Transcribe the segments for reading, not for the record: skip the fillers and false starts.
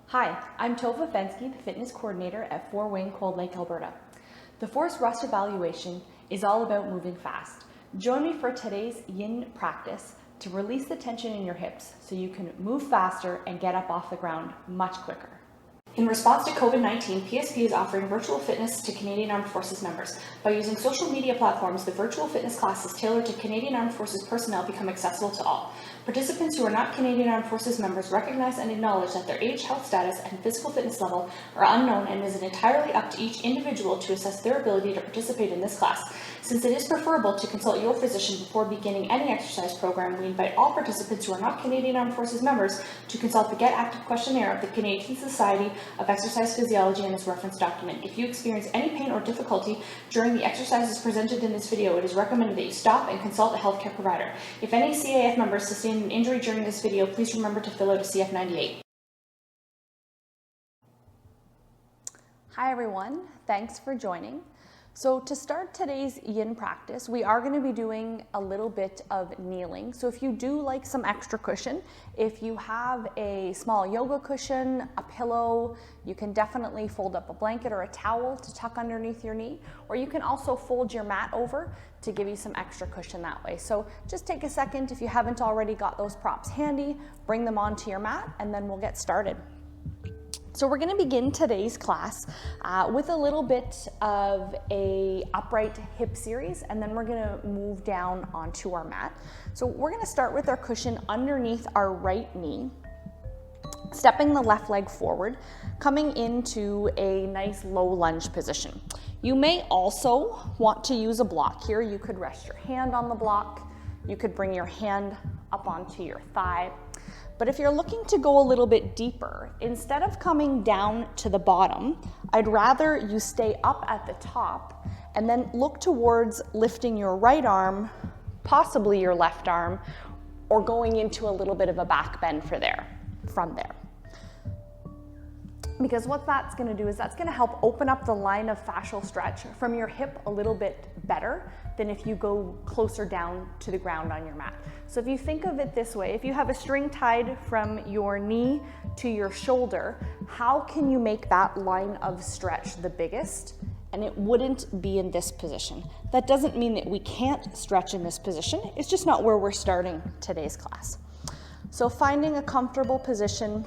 Hi, I'm Tovah, the fitness coordinator at Four Wing Cold Lake, Alberta. The Force Rust evaluation is all about moving fast. Join me for today's Yin practice to release the tension in your hips so you can move faster and get up off the ground much quicker. In response to COVID-19, PSP is offering virtual fitness to Canadian Armed Forces members. By using social media platforms, the virtual fitness classes tailored to Canadian Armed Forces personnel become accessible to all. Participants who are not Canadian Armed Forces members recognize and acknowledge that their age, health status, and physical fitness level are unknown, and it is entirely up to each individual to assess their ability to participate in this class. Since it is preferable to consult your physician before beginning any exercise program, we invite all participants who are not Canadian Armed Forces members to consult the Get Active Questionnaire of the Canadian Society of Exercise Physiology and its reference document. If you experience any pain or difficulty during the exercises presented in this video, it is recommended that you stop and consult a healthcare provider. If any CAF members sustain an injury during this video, please remember to fill out a CF98. Hi everyone, thanks for joining. So to start today's Yin practice, we are going to be doing a little bit of kneeling. So if you do like some extra cushion, if you have a small yoga cushion, a pillow, you can definitely fold up a blanket or a towel to tuck underneath your knee, or you can also fold your mat over to give you some extra cushion that way. So just take a second, if you haven't already got those props handy, bring them onto your mat, and then we'll get started. So we're going to begin today's class with a little bit of a upright hip series, and then we're going to move down onto our mat. So we're going to start with our cushion underneath our right knee, stepping the left leg forward, coming into a nice low lunge position. You may also want to use a block here. You could rest your hand on the block. You could bring your hand up onto your thigh. But if you're looking to go a little bit deeper, instead of coming down to the bottom, I'd rather you stay up at the top and then look towards lifting your right arm, possibly your left arm, or going into a little bit of a back bend from there. Because what that's going to do is that's going to help open up the line of fascial stretch from your hip a little bit better than if you go closer down to the ground on your mat. So if you think of it this way, if you have a string tied from your knee to your shoulder, how can you make that line of stretch the biggest? And it wouldn't be in this position. That doesn't mean that we can't stretch in this position. It's just not where we're starting today's class. So finding a comfortable position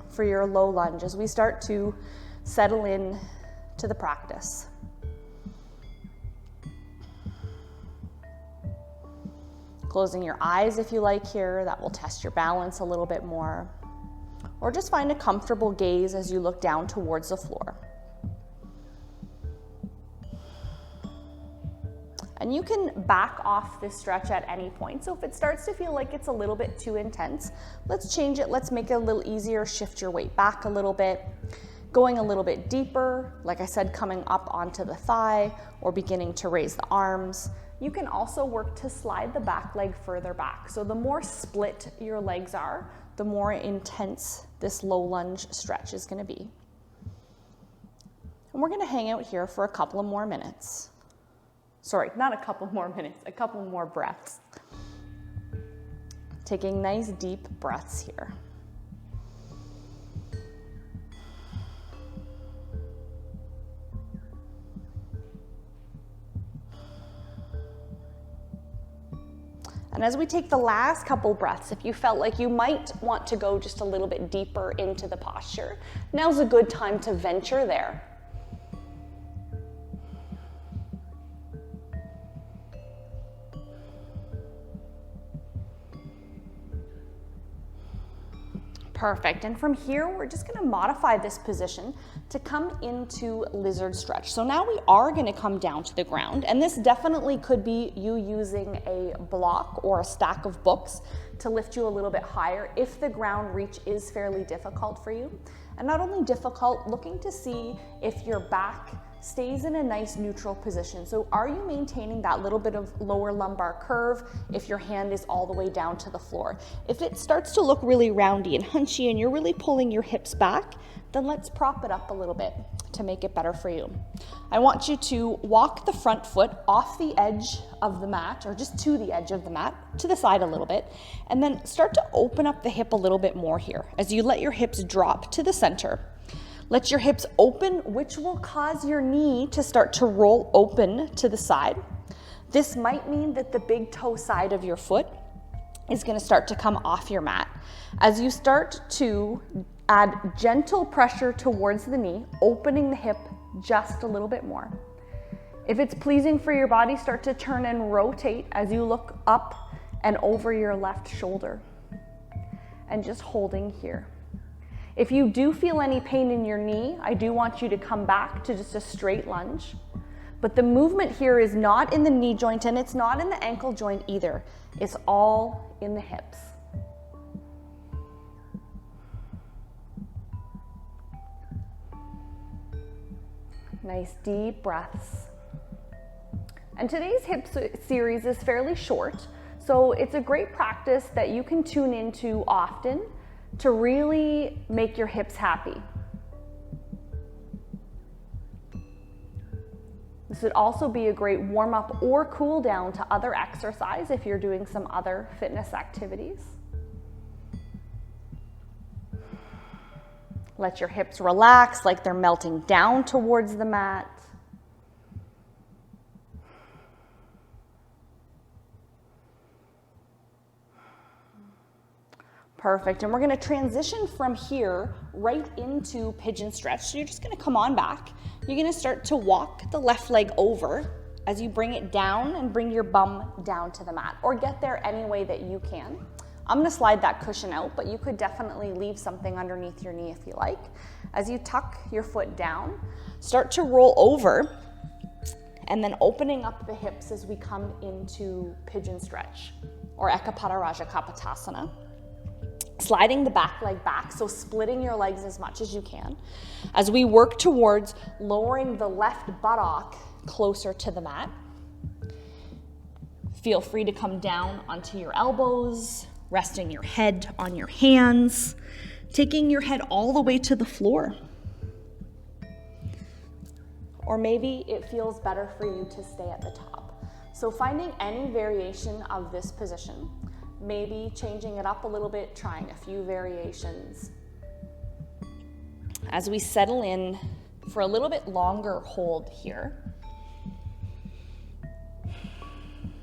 for your low lunge as we start to settle in to the practice. Closing your eyes if you like here, that will test your balance a little bit more. Or just find a comfortable gaze as you look down towards the floor. And you can back off this stretch at any point. So if it starts to feel like it's a little bit too intense, let's change it. Let's make it a little easier. Shift your weight back a little bit. Going a little bit deeper, like I said, coming up onto the thigh or beginning to raise the arms. You can also work to slide the back leg further back. So the more split your legs are, the more intense this low lunge stretch is going to be. And we're going to hang out here for a couple of more minutes. Sorry, not a couple more minutes, a couple more breaths. Taking nice deep breaths here. And as we take the last couple breaths, if you felt like you might want to go just a little bit deeper into the posture, now's a good time to venture there. Perfect, and from here, we're just gonna modify this position to come into lizard stretch. So now we are gonna come down to the ground, and this definitely could be you using a block or a stack of books to lift you a little bit higher if the ground reach is fairly difficult for you. And not only difficult, looking to see if your back stays in a nice neutral position. So are you maintaining that little bit of lower lumbar curve if your hand is all the way down to the floor? If it starts to look really roundy and hunchy and you're really pulling your hips back, then let's prop it up a little bit to make it better for you. I want you to walk the front foot off the edge of the mat, or just to the edge of the mat, to the side a little bit, and then start to open up the hip a little bit more here as you let your hips drop to the center. Let your hips open, which will cause your knee to start to roll open to the side. This might mean that the big toe side of your foot is going to start to come off your mat. As you start to add gentle pressure towards the knee, opening the hip just a little bit more. If it's pleasing for your body, start to turn and rotate as you look up and over your left shoulder. And just holding here. If you do feel any pain in your knee, I do want you to come back to just a straight lunge. But the movement here is not in the knee joint and it's not in the ankle joint either. It's all in the hips. Nice deep breaths. And today's hip series is fairly short, so it's a great practice that you can tune into often to really make your hips happy. This would also be a great warm-up or cool down to other exercise if you're doing some other fitness activities. Let your hips relax like they're melting down towards the mat. Perfect, and we're gonna transition from here right into pigeon stretch. So you're just gonna come on back. You're gonna start to walk the left leg over as you bring it down and bring your bum down to the mat, or get there any way that you can. I'm gonna slide that cushion out, but you could definitely leave something underneath your knee if you like. As you tuck your foot down, start to roll over, and then opening up the hips as we come into pigeon stretch, or Ekapada Raja Kapotasana. Sliding the back leg back, so splitting your legs as much as you can. As we work towards lowering the left buttock closer to the mat, feel free to come down onto your elbows, resting your head on your hands, taking your head all the way to the floor. Or maybe it feels better for you to stay at the top. So finding any variation of this position, maybe changing it up a little bit, trying a few variations. As we settle in for a little bit longer hold here.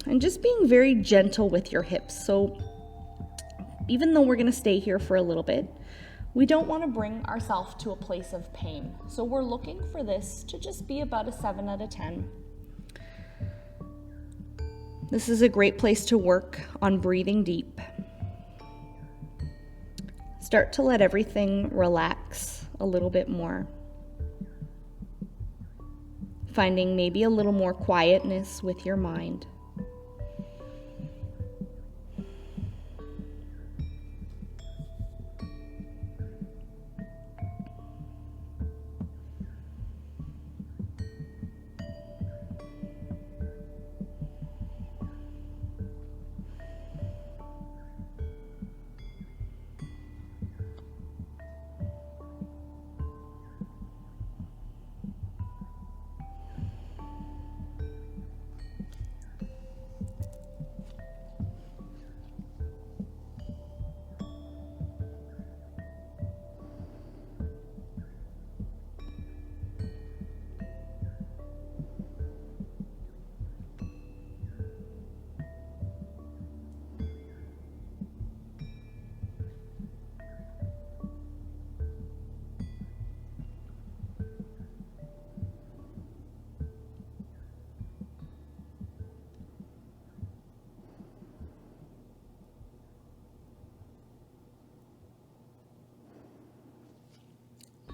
And just being very gentle with your hips. So even though we're gonna stay here for a little bit, we don't wanna bring ourselves to a place of pain. So we're looking for this to just be about a 7 out of 10. This is a great place to work on breathing deep. Start to let everything relax a little bit more. Finding maybe a little more quietness with your mind.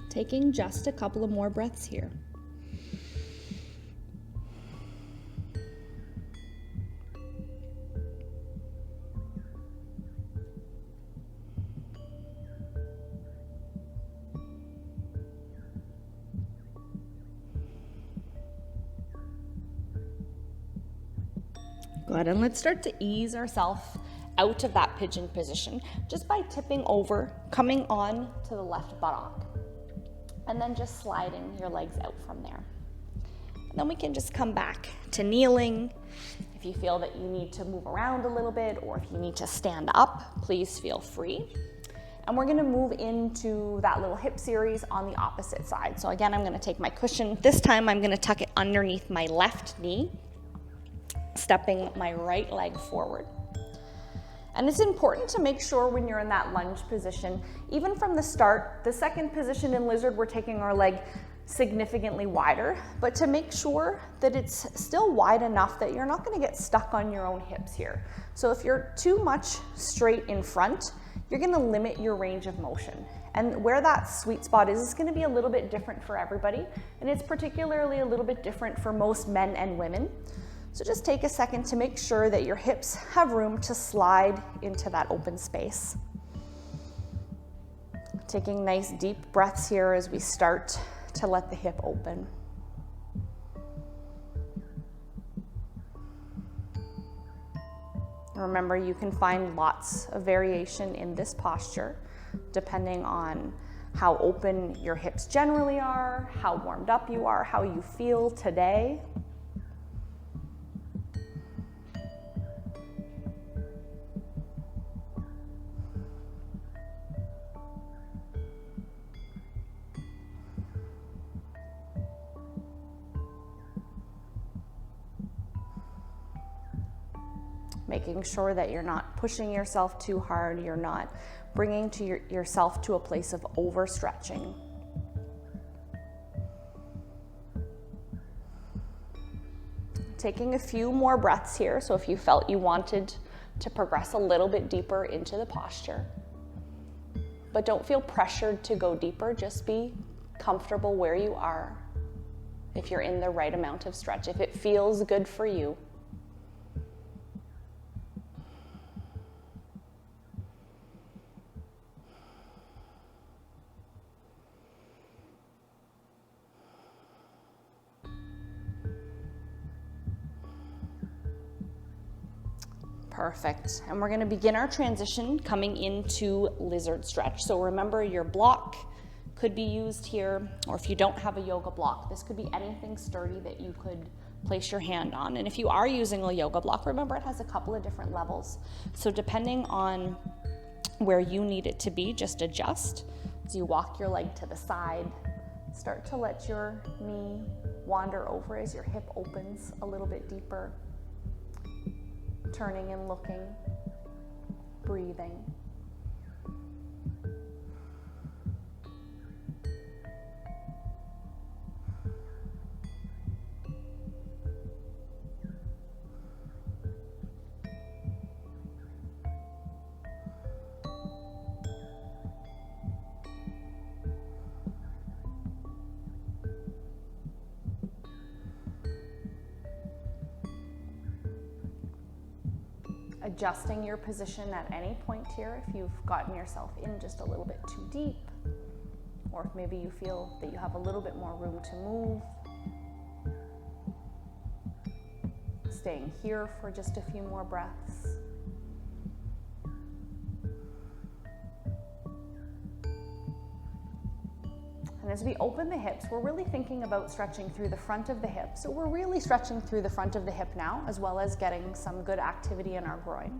Taking just a couple of more breaths here. Good, and let's start to ease ourselves out of that pigeon position just by tipping over, coming on to the left buttock. and then just sliding your legs out from there. And then we can just come back to kneeling. If you feel that you need to move around a little bit, or if you need to stand up, please feel free. And we're gonna move into that little hip series on the opposite side. So again, I'm gonna take my cushion. This time I'm gonna tuck it underneath my left knee, stepping my right leg forward. And it's important to make sure when you're in that lunge position, even from the start, the second position in lizard, we're taking our leg significantly wider, but to make sure that it's still wide enough that you're not gonna get stuck on your own hips here. So if you're too much straight in front, you're gonna limit your range of motion. And where that sweet spot is gonna be a little bit different for everybody, and it's particularly a little bit different for most men and women. So just take a second to make sure that your hips have room to slide into that open space. Taking nice deep breaths here as we start to let the hip open. Remember, you can find lots of variation in this posture depending on how open your hips generally are, how warmed up you are, how you feel today. Making sure that you're not pushing yourself too hard, you're not bringing yourself to a place of overstretching. Taking a few more breaths here, so if you felt you wanted to progress a little bit deeper into the posture, but don't feel pressured to go deeper, just be comfortable where you are if you're in the right amount of stretch, if it feels good for you. Perfect. And we're going to begin our transition coming into lizard stretch. So remember, your block could be used here, or if you don't have a yoga block, this could be anything sturdy that you could place your hand on. And if you are using a yoga block, remember it has a couple of different levels. So depending on where you need it to be, just adjust. As you walk your leg to the side, start to let your knee wander over as your hip opens a little bit deeper. Turning and looking, breathing. Adjusting your position at any point here if you've gotten yourself in just a little bit too deep, or if maybe you feel that you have a little bit more room to move. Staying here for just a few more breaths. And as we open the hips, we're really thinking about stretching through the front of the hip. So we're really stretching through the front of the hip now, as well as getting some good activity in our groin.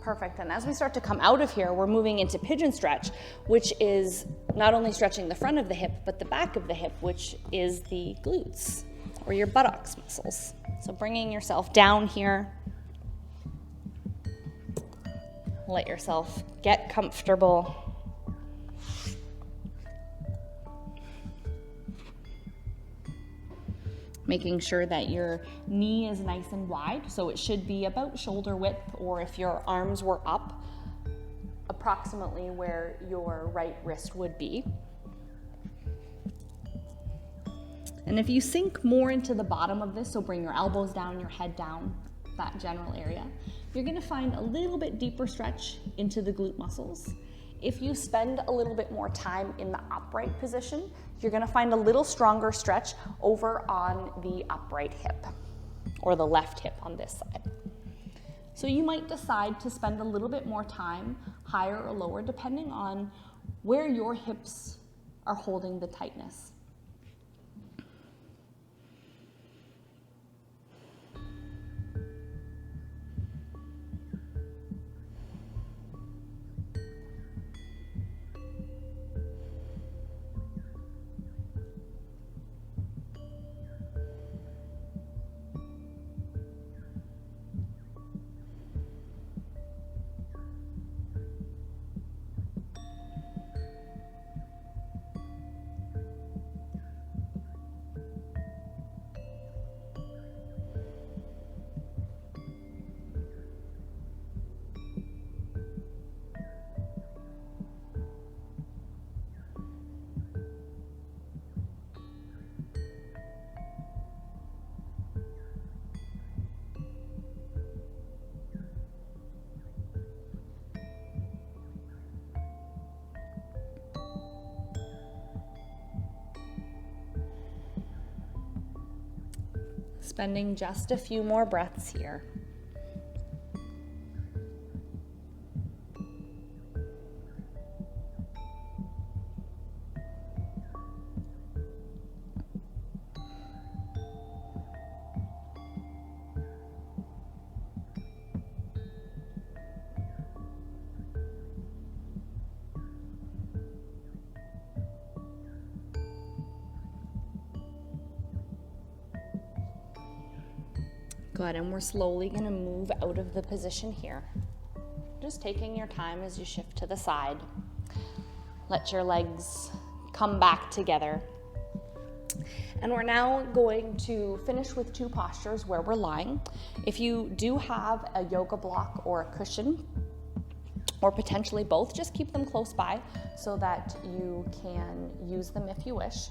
Perfect. And as we start to come out of here, we're moving into pigeon stretch, which is not only stretching the front of the hip, but the back of the hip, which is the glutes or your buttocks muscles. So bringing yourself down here. Let yourself get comfortable. Making sure that your knee is nice and wide, so it should be about shoulder width, or if your arms were up, approximately where your right wrist would be. And if you sink more into the bottom of this, so bring your elbows down, your head down, that general area, you're gonna find a little bit deeper stretch into the glute muscles. If you spend a little bit more time in the upright position, you're gonna find a little stronger stretch over on the upright hip, or the left hip on this side. So you might decide to spend a little bit more time higher or lower, depending on where your hips are holding the tightness. Spending just a few more breaths here. Good, and we're slowly going to move out of the position here. Just taking your time as you shift to the side. Let your legs come back together. And we're now going to finish with two postures where we're lying. If you do have a yoga block or a cushion, or potentially both, just keep them close by so that you can use them if you wish.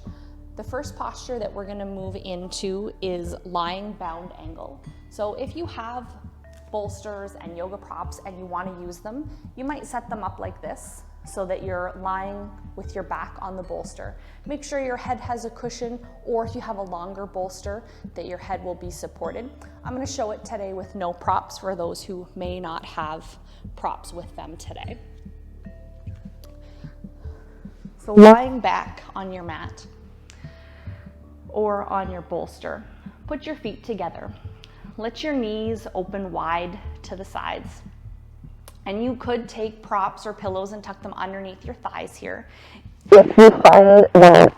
The first posture that we're going to move into is lying bound angle. So if you have bolsters and yoga props and you want to use them, you might set them up like this so that you're lying with your back on the bolster. Make sure your head has a cushion, or if you have a longer bolster, that your head will be supported. I'm going to show it today with no props for those who may not have props with them today. So lying back on your mat or on your bolster, put your feet together. Let your knees open wide to the sides. And you could take props or pillows and tuck them underneath your thighs here. If you find that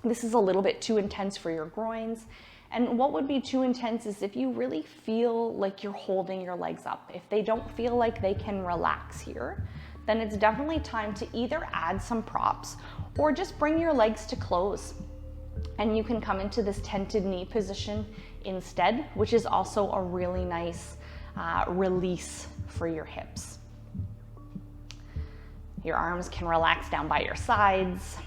this is a little bit too intense for your groins, and what would be too intense is if you really feel like you're holding your legs up. If they don't feel like they can relax here, then it's definitely time to either add some props or just bring your legs to close. And you can come into this tented knee position instead, which is also a really nice release for your hips. Your arms can relax down by your sides.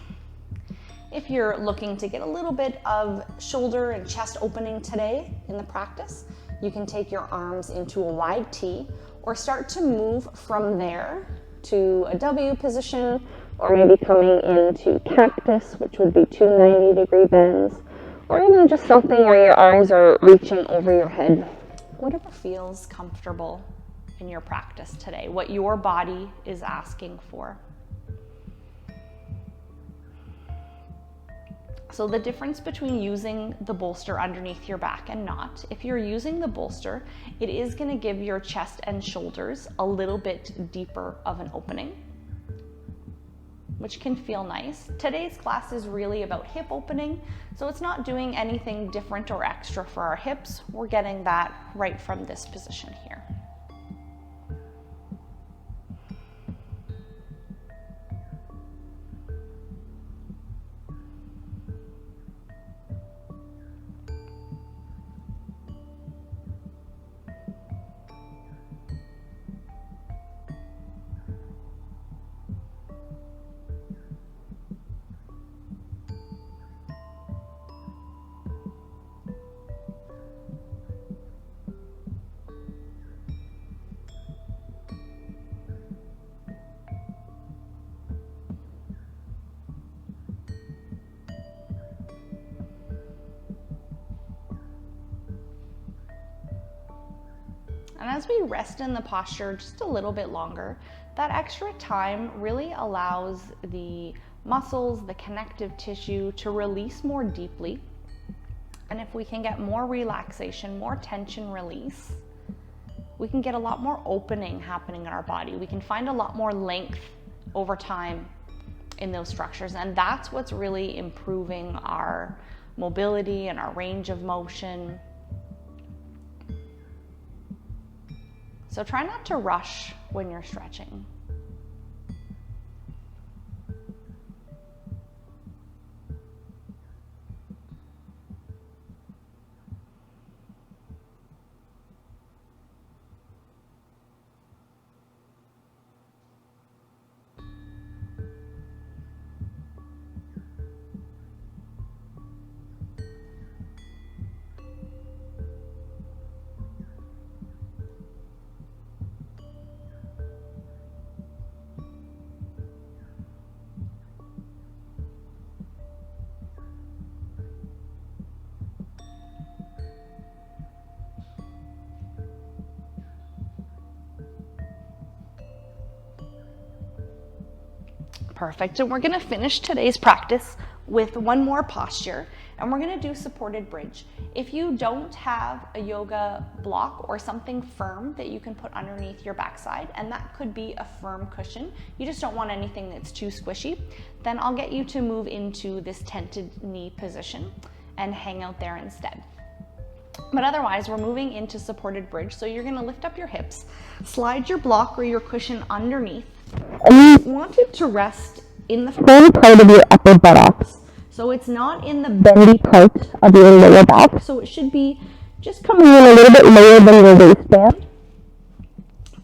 If you're looking to get a little bit of shoulder and chest opening today in the practice, you can take your arms into a wide T or start to move from there to a W position, or maybe coming into cactus, which would be two 90-degree bends, or even just something where your arms are reaching over your head. Whatever feels comfortable in your practice today, what your body is asking for. So the difference between using the bolster underneath your back and not, if you're using the bolster, it is going to give your chest and shoulders a little bit deeper of an opening, which can feel nice. Today's class is really about hip opening, so it's not doing anything different or extra for our hips. We're getting that right from this position here. And as we rest in the posture just a little bit longer, That extra time really allows the muscles, the connective tissue to release more deeply. And if we can get more relaxation, more tension release, we can get a lot more opening happening in our body. We can find a lot more length over time in those structures. And that's what's really improving our mobility and our range of motion. So try not to rush when you're stretching. Perfect. And we're going to finish today's practice with one more posture, and we're going to do supported bridge. If you don't have a yoga block or something firm that you can put underneath your backside, and that could be a firm cushion, you just don't want anything that's too squishy, then I'll get you to move into this tented knee position and hang out there instead. But otherwise, we're moving into supported bridge. So you're going to lift up your hips, slide your block or your cushion underneath, and you want it to rest in the front part of your upper buttocks. So it's not in the bendy part of your lower back. So it should be just coming in a little bit lower than your waistband,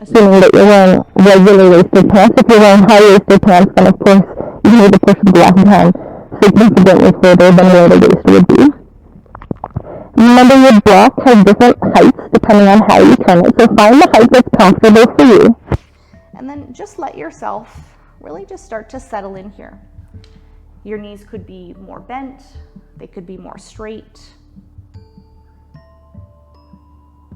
assuming that you're wearing regular waisted pants. If you're wearing high-waisted pants, then of course you need to push the block down significantly further than where the waist would be. Remember, your block has different heights depending on how you turn it, so find the height that's comfortable for you. And then just let yourself really just start to settle in here. Your knees could be more bent, they could be more straight.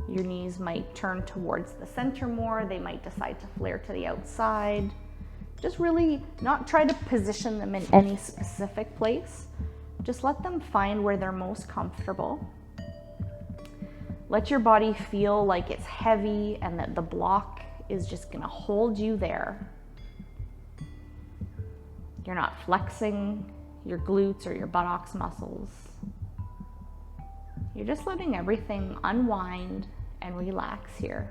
Your knees might turn towards the center more, they might decide to flare to the outside. Just really not try to position them in any specific place. Just let them find where they're most comfortable. Let your body feel like it's heavy and that the block is just going to hold you there. You're not flexing your glutes or your buttocks muscles. You're just letting everything unwind and relax here.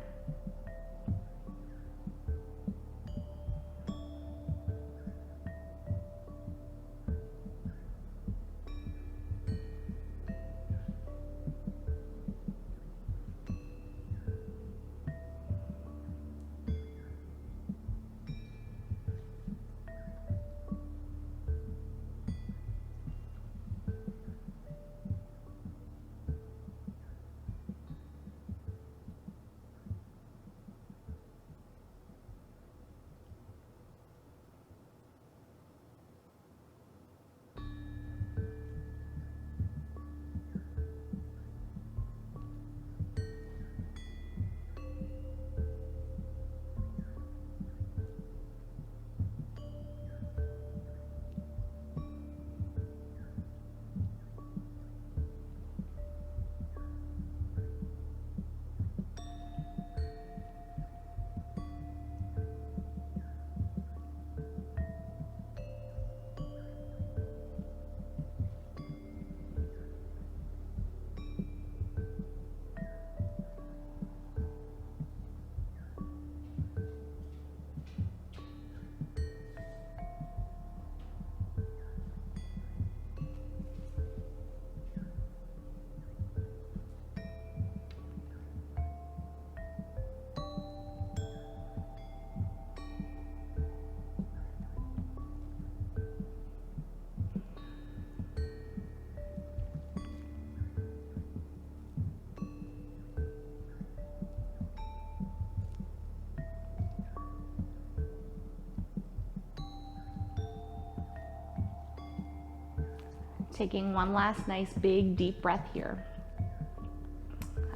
Taking one last nice big deep breath here.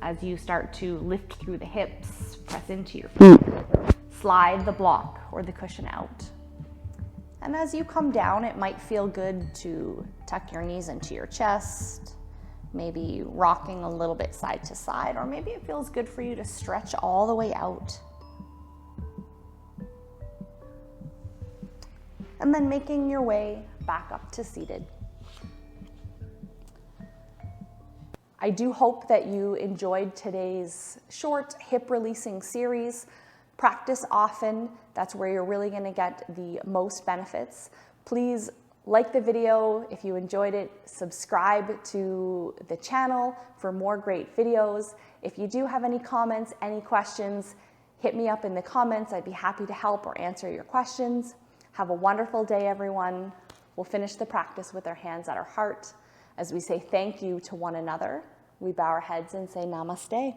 As you start to lift through the hips, press into your feet, Slide the block or the cushion out. And as you come down, it might feel good to tuck your knees into your chest, maybe rocking a little bit side to side, or maybe it feels good for you to stretch all the way out. And then making your way back up to seated. I do hope that you enjoyed today's short hip releasing series. Practice often, that's where you're really gonna get the most benefits. Please like the video if you enjoyed it, subscribe to the channel for more great videos. If you do have any comments, any questions, hit me up in the comments. I'd be happy to help or answer your questions. Have a wonderful day, everyone. We'll finish the practice with our hands at our heart as we say thank you to one another. We bow our heads and say namaste.